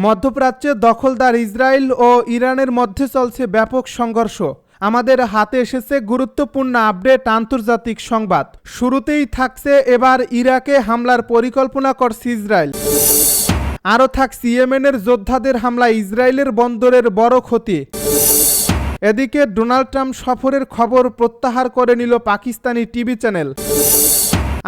মধ্যপ্রাচ্যে দখলদার ইসরায়েল ও ইরানের মধ্যে চলছে ব্যাপক সংঘর্ষ। আমাদের হাতে এসেছে গুরুত্বপূর্ণ আপডেট আন্তর্জাতিক সংবাদ। শুরুতেই থাকছে এবার ইরাকে হামলার পরিকল্পনা করছে ইসরায়েল। আরও থাকছে ইয়েমেনের যোদ্ধাদের হামলায় ইসরায়েলের বন্দরের বড় ক্ষতি। এদিকে ডোনাল্ড ট্রাম্প সফরের খবর প্রত্যাহার করে নিল পাকিস্তানি টিভি চ্যানেল।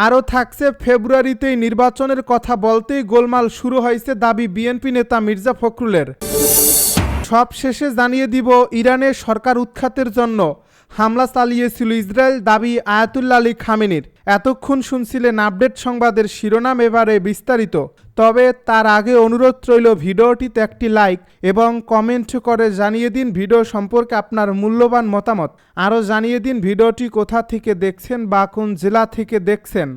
আরও থাকছে ফেব্রুয়ারিতেই নির্বাচনের কথা বলতেই গোলমাল শুরু হয়েছে দাবি বিএনপি নেতা মির্জা ফখরুলের। সব শেষে জানিয়ে দিব ইরানে সরকার উৎখাতের জন্য হামলা চালিয়েছিল ইসরায়েল, দাবি আয়াতুল্লাহ আলী খামেনির। এতক্ষণ শুনছিলেন আপডেট সংবাদের শিরোনাম, এবারে বিস্তারিত। তবে তার আগে অনুরোধ রইল ভিডিওটিতে একটি লাইক এবং কমেন্ট করে জানিয়ে দিন ভিডিও সম্পর্কে আপনার মূল্যবান মতামত। আরও জানিয়ে দিন ভিডিওটি কোথা থেকে দেখছেন বা কোন জেলা থেকে দেখছেন।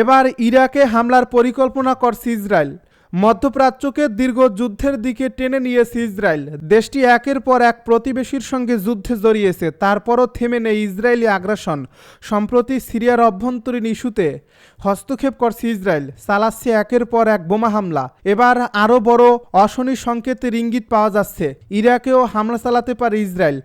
এবার ইরাকে হামলার পরিকল্পনা করছে ইসরায়েল। মধ্যপ্রাচ্যকে দীর্ঘ যুদ্ধের দিকে টেনে নিয়েছে ইসরায়েল। দেশটি একের পর এক প্রতিবেশীর সঙ্গে যুদ্ধে জড়িয়েছে, তারপরও থেমে নেই ইসরায়েলি আগ্রাসন। সম্প্রতি সিরিয়ার অভ্যন্তরীণ ইস্যুতে হস্তক্ষেপ করছে ইসরায়েল, চালাচ্ছে একের পর এক বোমা হামলা। এবার আরও বড় অশনি সংকেতের ইঙ্গিত পাওয়া যাচ্ছে, ইরাকেও হামলা চালাতে পারে ইসরায়েল।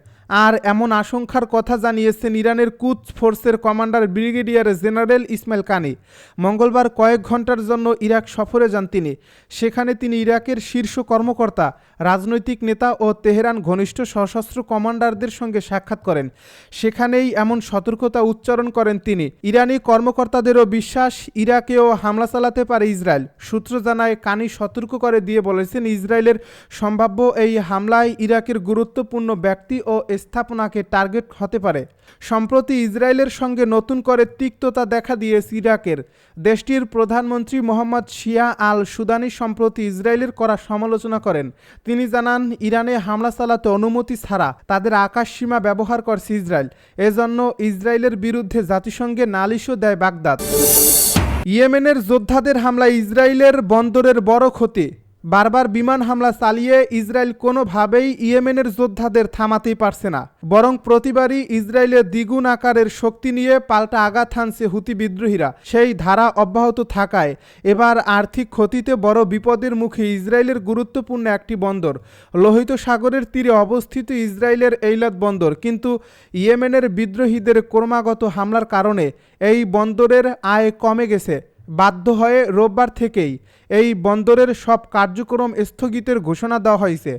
আর এমন আশঙ্কার কথা জানিয়েছেন ইরানের কুদস ফোর্সের কমান্ডার ব্রিগেডিয়ার জেনারেল ইসমাইল কানি। মঙ্গলবার কয়েক ঘন্টার জন্য ইরাক সফরে যান তিনি। সেখানে তিনি ইরাকের শীর্ষ কর্মকর্তা, রাজনৈতিক নেতা ও তেহরান ঘনিষ্ঠ সশস্ত্র কমান্ডারদের সঙ্গে সাক্ষাৎ করেন। সেখানেই এমন সতর্কতা উচ্চারণ করেন তিনি। ইরানি কর্মকর্তাদেরও বিশ্বাস, ইরাকেও হামলা চালাতে পারে ইসরায়েল। সূত্র জানায়, কানি সতর্ক করে দিয়ে বলেছেন, ইসরায়েলের সম্ভাব্য এই হামলায় ইরাকের গুরুত্বপূর্ণ ব্যক্তি ও স্থাপনাকে টার্গেট হতে পারে। সম্প্রতি ইসরায়েলের সঙ্গে নতুন করে তিক্ততা দেখা দিয়েছে ইরাকের। দেশটির প্রধানমন্ত্রী মোহাম্মদ শিয়া আল সুদানি সম্প্রতি ইসরায়েলের করা সমালোচনা করেন। তিনি জানান, ইরানে হামলা চালাতে অনুমতি ছাড়া তাদের আকাশসীমা ব্যবহার করছে ইসরায়েল। এজন্য ইসরায়েলের বিরুদ্ধে জাতিসংঘে নালিশও দেয় বাগদাদ। ইয়েমেনের যোদ্ধাদের হামলায় ইসরায়েলের বন্দরের বড় ক্ষতি। বারবার বিমান হামলা চালিয়ে ইসরায়েল কোনোভাবেই ইয়েমেনের যোদ্ধাদের থামাতেই পারছে না, বরং প্রতিবারই ইসরায়েলের দ্বিগুণ আকারের শক্তি নিয়ে পাল্টা আঘাত হানছে হুতি বিদ্রোহীরা। সেই ধারা অব্যাহত থাকায় এবার আর্থিক ক্ষতিতে বড় বিপদের মুখে ইসরায়েলের গুরুত্বপূর্ণ একটি বন্দর। লোহিত সাগরের তীরে অবস্থিত ইসরায়েলের এইলাত বন্দর, কিন্তু ইয়েমেনের বিদ্রোহীদের ক্রমাগত হামলার কারণে এই বন্দরের আয় কমে গেছে। বাধ্য হয়ে রোববার থেকেই এই বন্দরের সব কার্যক্রম স্থগিতের ঘোষণা দেওয়া হয়েছে।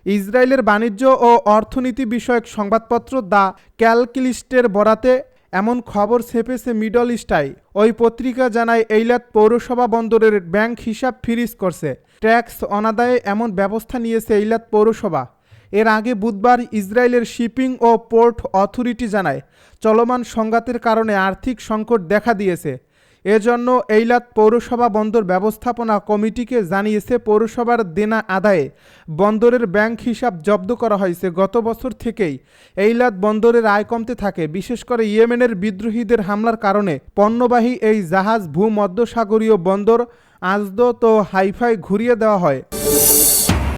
ইসরায়েলের বাণিজ্য ও অর্থনীতি বিষয়ক সংবাদপত্র দ্য ক্যালকিলিস্টের বরাতে এমন খবর ছেপেছে মিডল ইস্টাই। ওই পত্রিকা জানায়, এইলাত পৌরসভা বন্দরের ব্যাংক হিসাব ফ্রিজ করছে। ট্যাক্স অনাদায়ে এমন ব্যবস্থা নিয়েছে এইলাত পৌরসভা। এর আগে বুধবার ইসরায়েলের শিপিং ও পোর্ট অথরিটি জানায়, চলমান সংঘাতের কারণে আর্থিক সংকট দেখা দিয়েছে। এজন্য এইলাত পৌরসভা বন্দর ব্যবস্থাপনা কমিটিকে জানিয়েছে পৌরসভার দেনা আদায়ে বন্দরের ব্যাংক হিসাব জব্দ করা হয়েছে। গত বছর থেকেই এইলাত বন্দরের আয় কমতে থাকে, বিশেষ করে ইয়েমেনের বিদ্রোহীদের হামলার কারণে। পণ্যবাহী এই জাহাজ ভূমধ্যসাগরীয় বন্দর আজদত ও হাইফায় ঘুরিয়ে দেওয়া হয়।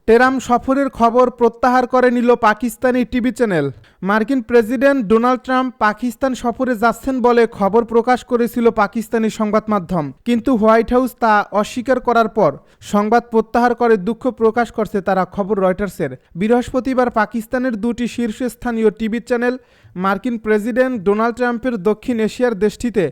ট্রাম্প সফরের খবর প্রত্যাহার করে নিল পাকিস্তানি টিভি চ্যানেল। মার্কিন প্রেসিডেন্ট ডোনাল্ড ট্রাম্প পাকিস্তান সফরে যাচ্ছেন বলে খবর প্রকাশ করেছিল পাকিস্তানি সংবাদ মাধ্যম, কিন্তু হোয়াইট হাউস তা অস্বীকার করার পর সংবাদ প্রত্যাহার করে দুঃখ প্রকাশ করছে তারা। খবর রয়টার্সের। বৃহস্পতিবার পাকিস্তানের দুটি শীর্ষস্থানীয় টিভি চ্যানেল মার্কিন প্রেসিডেন্ট ডোনাল্ড ট্রাম্পের দক্ষিণ এশিয়ার দেশটিতে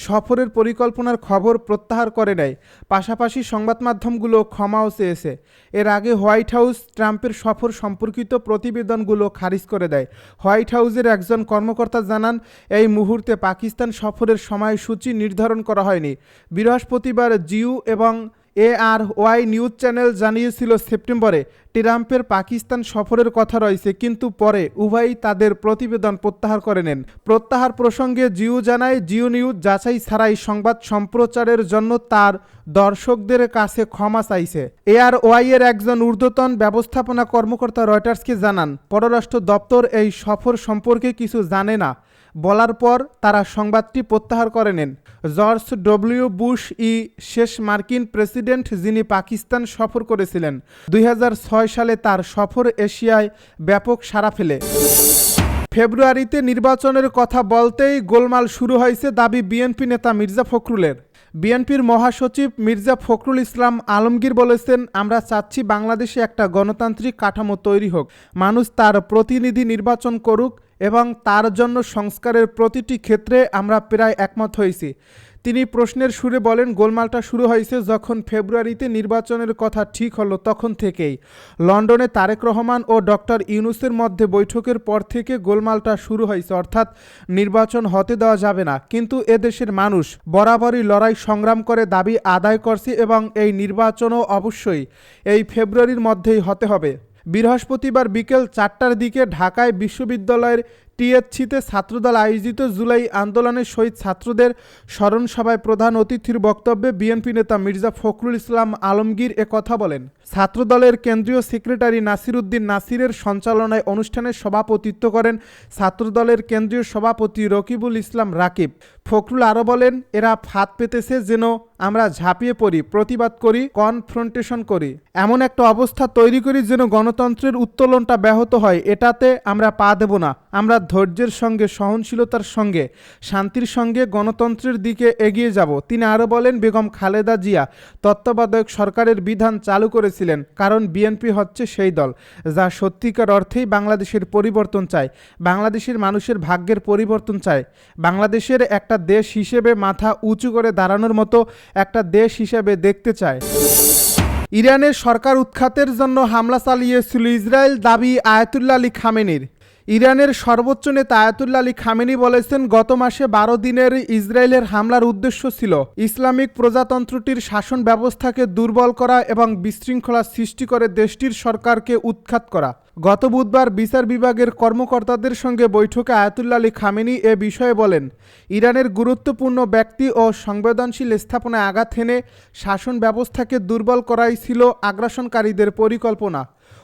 সফরের পরিকল্পনার খবর প্রত্যাহার করে নেয়। পাশাপাশি সংবাদ মাধ্যমগুলো ক্ষমাও চেয়েছে। এর আগে হোয়াইট হাউস ট্রাম্পের সফর সম্পর্কিত প্রতিবেদনগুলো খারিজ করে দেয়। হোয়াইট হাউসের একজন কর্মকর্তা জানান, এই মুহূর্তে পাকিস্তান সফরের সময়সূচি নির্ধারণ করা হয়নি। বৃহস্পতিবার জিউ এবং ARY নিউজ চ্যানেল জানিয়েছিল, সেপ্টেম্বরে ট্রাম্পের পাকিস্তান সফরের কথা রয়েছে, কিন্তু পরে উভয়ই তাদের প্রতিবেদন প্রত্যাহার করে নেন। প্রত্যাহার প্রসঙ্গে জিও জানায়, জিও নিউজ যাচাই ছাড়াই সংবাদ সম্প্রচারের জন্য তার দর্শকদের কাছে ক্ষমা চাইছে। ARY এর একজন ঊর্ধ্বতন ব্যবস্থাপনা কর্মকর্তা রয়টার্সকে জানান, পররাষ্ট্র দপ্তর এই সফর সম্পর্কে কিছু জানে না বলার পর তারা সংবাদটি প্রত্যাহার করে নেন। জর্জ ডব্লিউ বুশ শেষ মার্কিন প্রেসিডেন্ট যিনি পাকিস্তান সফর করেছিলেন। 2006 সালে তার সফর এশিয়ায় ব্যাপক সাড়া ফেলে। ফেব্রুয়ারিতে নির্বাচনের কথা বলতেই গোলমাল শুরু হয়েছে দাবি বিএনপি নেতা মির্জা ফখরুলের। বিএনপির মহাসচিব মির্জা ফখরুল ইসলাম আলমগীর বলেছেন, আমরা চাচ্ছি বাংলাদেশে একটা গণতান্ত্রিক কাঠামো তৈরি হোক, মানুষ তার প্রতিনিধি নির্বাচন করুক এবং তার জন্য সংস্কারের প্রতিটি ক্ষেত্রে আমরা প্রায় একমত হয়েছি। তিনি প্রশ্নের সুরে বলেন, গোলমালটা শুরু হয়েছে যখন ফেব্রুয়ারিতে নির্বাচনের কথা ঠিক হলো তখন থেকেই। লন্ডনে তারেক রহমান ও ডক্টর ইউনূসের মধ্যে বৈঠকের পর থেকে গোলমালটা শুরু হয়েছে, অর্থাৎ নির্বাচন হতে দেওয়া যাবে না। কিন্তু এদেশের মানুষ বরাবরই লড়াই সংগ্রাম করে দাবি আদায় করছে এবং এই নির্বাচনও অবশ্যই এই ফেব্রুয়ারির মধ্যেই হতে হবে। বৃহস্পতিবার বিকেল 4টার দিকে ঢাকায় বিশ্ববিদ্যালয়ের টিএসসিতে ছাত্রদল আয়োজিত জুলাই আন্দোলনের শহীদ ছাত্রদের স্মরণ সভায় প্রধান অতিথির বক্তব্যে বিএনপি নেতা মির্জা ফখরুল ইসলাম আলমগীর কথা বলেন। ছাত্রদলের কেন্দ্রীয় সেক্রেটারি নাসির উদ্দিন নাসিরের সঞ্চালনায় অনুষ্ঠানে সভাপতিত্ব করেন ছাত্রদলের কেন্দ্রীয় সভাপতি রকিবুল ইসলাম রাকিব। ফখরুল আরও বলেন, এরা ফাঁদ পেতেছে যেন আমরা ঝাঁপিয়ে পড়ি, প্রতিবাদ করি, কনফ্রন্টেশন করি, এমন একটা অবস্থা তৈরি করি যেন গণতন্ত্রের উত্তোলনটা ব্যাহত হয়। এটাতে আমরা পা দেব না। আমরা ধৈর্যের সঙ্গে, সহনশীলতার সঙ্গে, শান্তির সঙ্গে গণতন্ত্রের দিকে এগিয়ে যাব। তিনি আরও বলেন, বেগম খালেদা জিয়া তত্ত্বাবধায়ক সরকারের বিধান চালু করেছিলেন কারণ বিএনপি হচ্ছে সেই দল যা সত্যিকার অর্থেই বাংলাদেশের পরিবর্তন চায়, বাংলাদেশের মানুষের ভাগ্যের পরিবর্তন চায়, বাংলাদেশের একটা দেশ হিসেবে মাথা উঁচু করে দাঁড়ানোর মতো একটা দেশ হিসেবে দেখতে চায়। ইরানের সরকার উৎখাতের জন্য হামলা চালিয়েছিল ইসরায়েল, দাবি আয়াতুল্লাহ আলী খামেনির। ইরানের সর্বোচ্চ নেতা আয়াতুল্লাহ আলী খামেনি বলেছেন, গত মাসে 12 দিনের ইসরায়েলের হামলার উদ্দেশ্য ছিল ইসলামিক প্রজাতন্ত্রটির শাসন ব্যবস্থাকে দুর্বল করা এবং বিশৃঙ্খলা সৃষ্টি করে দেশটির সরকারকে উৎখাত করা। গত বুধবার বিচার বিভাগের কর্মকর্তাদের সঙ্গে বৈঠকে আয়াতুল্লাহ আলী খামেনি এ বিষয়ে বলেন, ইরানের গুরুত্বপূর্ণ ব্যক্তি ও সংবেদনশীল স্থাপনায় আঘাত হেনে শাসন ব্যবস্থাকে দুর্বল করাই ছিল আগ্রাসনকারীদের পরিকল্পনা।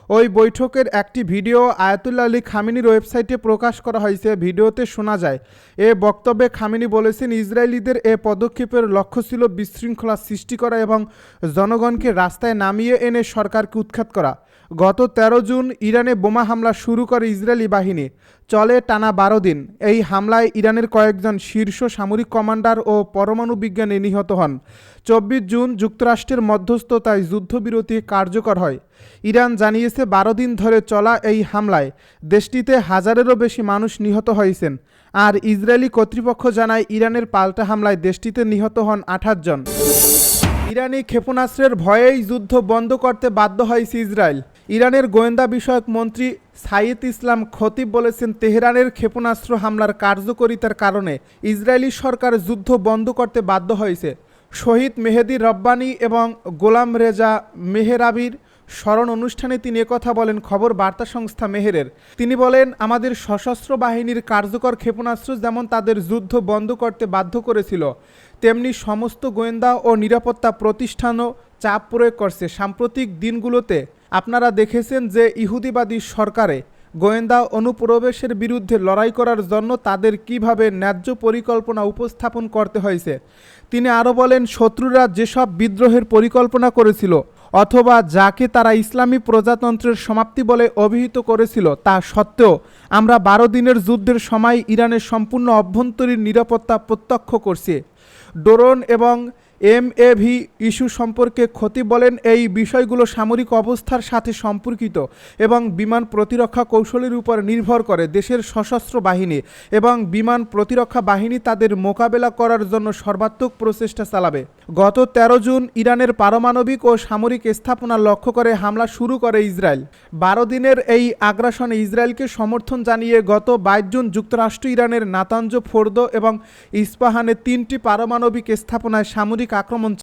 ওই বৈঠকের একটি ভিডিও আয়াতুল্লাহ আলী খামেনির ওয়েবসাইটে প্রকাশ করা হয়েছে। ভিডিওতে শোনা যায়, এ বক্তব্যে খামেনি বলেছেন, ইসরায়েলিদের এ পদক্ষেপের লক্ষ্য ছিল বিশৃঙ্খলা সৃষ্টি করা এবং জনগণকে রাস্তায় নামিয়ে এনে সরকারকে উৎখাত করা। গত 13 জুন ইরানে বোমা হামলা শুরু করে ইসরায়েলি বাহিনী, চলে টানা 12 দিন। এই হামলায় ইরানের কয়েকজন শীর্ষ সামরিক কমান্ডার ও পরমাণু বিজ্ঞানী নিহত হন। 24 জুন যুক্তরাষ্ট্রের মধ্যস্থতায় যুদ্ধবিরতি কার্যকর হয়। ইরান জানিয়েছে 12 দিন ধরে চলা এই হামলায় দেশটিতে হাজারেরও বেশি মানুষ নিহত হয়েছেন। আর ইসরায়েলি কর্তৃপক্ষ জানায়, ইরানের পাল্টা হামলায় দেশটিতে নিহত হন 28 জন। ইরানি ক্ষেপণাস্ত্রের ভয়েই যুদ্ধ বন্ধ করতে বাধ্য হয়েছে ইসরায়েল। ইরানের গোয়েন্দা বিষয়ক মন্ত্রী সাইদ ইসলাম খতিব বলেছেন, তেহরানের ক্ষেপণাস্ত্র হামলার কার্যকরিতার কারণে ইসরায়েলি সরকার যুদ্ধ বন্ধ করতে বাধ্য হয়েছে। শহীদ মেহেদি রব্বানী এবং গোলাম রেজা মেহরাবির স্মরণ অনুষ্ঠানে তিনি একথা বলেন খবর বার্তা সংস্থা মেহেরের। তিনি বলেন, আমাদের সশস্ত্র বাহিনীর কার্যকর ক্ষেপণাস্ত্র যেমন তাদের যুদ্ধ বন্ধ করতে বাধ্য করেছিল, তেমনি সমস্ত গোয়েন্দা ও নিরাপত্তা প্রতিষ্ঠানও চাপ প্রয়োগ করছে। সাম্প্রতিক দিনগুলোতে আপনারা দেখেছেন যে ইহুদিবাদী সরকারে গোয়েন্দা অনুপ্রবেশের বিরুদ্ধে লড়াই করার জন্য তাদের কিভাবে ন্যায্য পরিকল্পনা উপস্থাপন করতে হয়েছে। তিনি আরও বলেন, শত্রুরা যেসব বিদ্রোহের পরিকল্পনা করেছিল অথবা যাকে তারা ইসলামী প্রজাতন্ত্রের সমাপ্তি বলে অভিহিত করেছিল, তা সত্ত্বেও আমরা 12 দিনের যুদ্ধের সময় ইরানের সম্পূর্ণ অভ্যন্তরীণ নিরাপত্তা প্রত্যক্ষ করছি। ড্রোন এবং এমএভি ইস্যু সম্পর্কে খতিব বলেন, এই বিষয়গুলো সামরিক অবস্থার সাথে সম্পর্কিত এবং বিমান প্রতিরক্ষা কৌশলের উপর নির্ভর করে। দেশের সশস্ত্র বাহিনী এবং বিমান প্রতিরক্ষা বাহিনী তাদের মোকাবেলা করার জন্য সর্বাত্মক প্রচেষ্টা চালাবে। গত 13 জুন ইরানের পারমাণবিক ও সামরিক স্থাপনা লক্ষ্য করে হামলা শুরু করে ইসরায়েল। 12 দিনের এই আগ্রাসনে ইসরায়েলকে সমর্থন জানিয়ে গত 22 জুন যুক্তরাষ্ট্র ইরানের নাতাঞ্জ, ফোর্দো এবং ইস্পাহানে 3টি পারমাণবিক স্থাপনায় সামরিক আক্রমণ